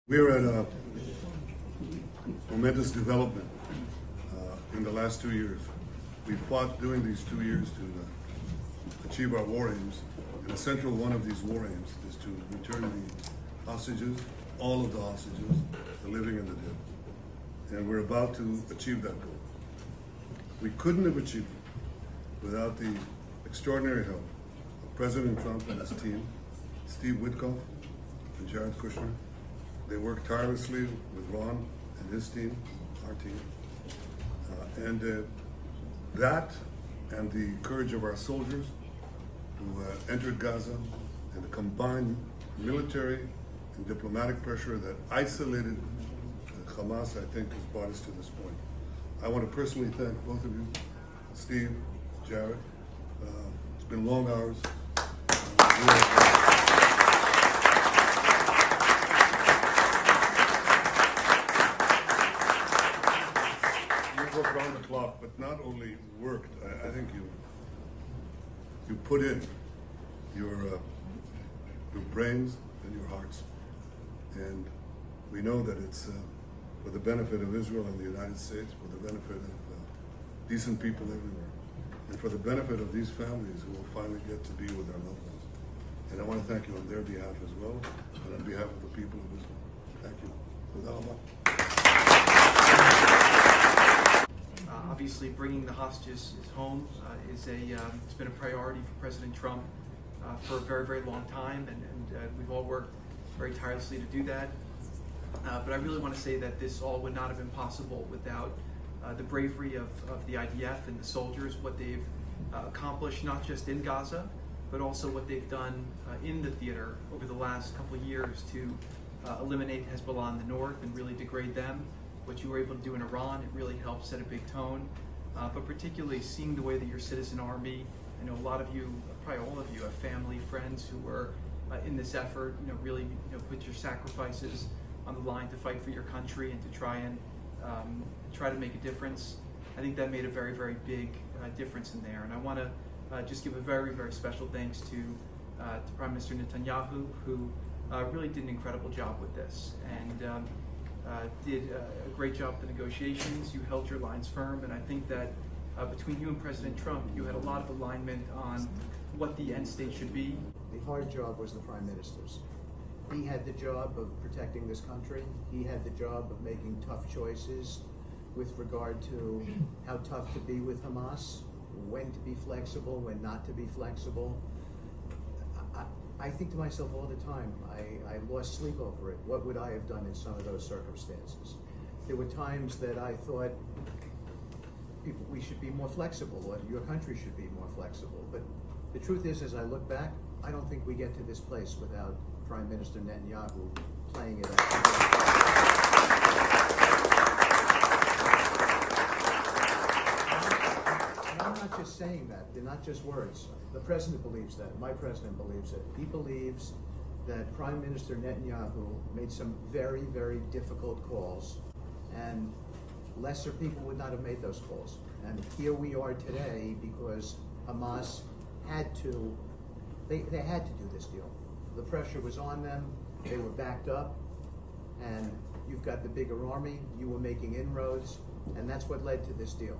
We're at a momentous development in the last 2 years. We fought during these 2 years to achieve our war aims, and a central one of these war aims is to return the hostages, all of the hostages, the living and the dead. And we're about to achieve that goal. We couldn't have achieved it without the extraordinary help of President Trump and his team, Steve Witkov and וקושנר. They worked tirelessly with Ron and his team, our team. That and the courage of our soldiers who entered Gaza and the combined military and diplomatic pressure that isolated Hamas, I think, has brought us to this point. I want to personally thank both of you, Steve, Jared. It's been long hours. You worked around the clock, but not only worked, I think you put in your brains and your hearts. And we know that it's for the benefit of Israel and the United States, for the benefit of decent people everywhere, and for the benefit of these families who will finally get to be with their loved ones. And I want to thank you on their behalf as well, and on behalf of the people of Israel. Thank you. Tודה. Obviously, bringing the hostages home it's been a priority for President Trump for a very, very long time, and we've all worked very tirelessly to do that. But I really want to say that this all would not have been possible without the bravery of the IDF and the soldiers, what they've accomplished not just in Gaza, but also what they've done in the theater over the last couple of years to eliminate Hezbollah in the north and really degrade them. What you were able to do in Iran, it really helped set a big tone. But particularly seeing the way that your citizen army, I know a lot of you, probably all of you, have family, friends who were in this effort, really put your sacrifices on the line to fight for your country and to try to make a difference. I think that made a very, very big difference in there. And I want to just give a very, very special thanks to Prime Minister Netanyahu, who really did an incredible job with this and did a great job with the negotiations. You held your lines firm, and I think that between you and President Trump, you had a lot of alignment on what the end state should be. The hard job was the Prime Minister's. He had the job of protecting this country. He had the job of making tough choices with regard to how tough to be with Hamas, when to be flexible, when not to be flexible. I think to myself all the time, I lost sleep over it. What would I have done in some of those circumstances? There were times that I thought we should be more flexible, or your country should be more flexible. But the truth is, as I look back, I don't think we get to this place without Prime Minister Netanyahu playing it out. And I'm not just saying that. They're not just words. The President believes that. My President believes it. He believes that Prime Minister Netanyahu made some very, very difficult calls, and lesser people would not have made those calls. And here we are today because Hamas had to, they had to do this deal. The pressure was on them, they were backed up, and you've got the bigger army, you were making inroads, and that's what led to this deal.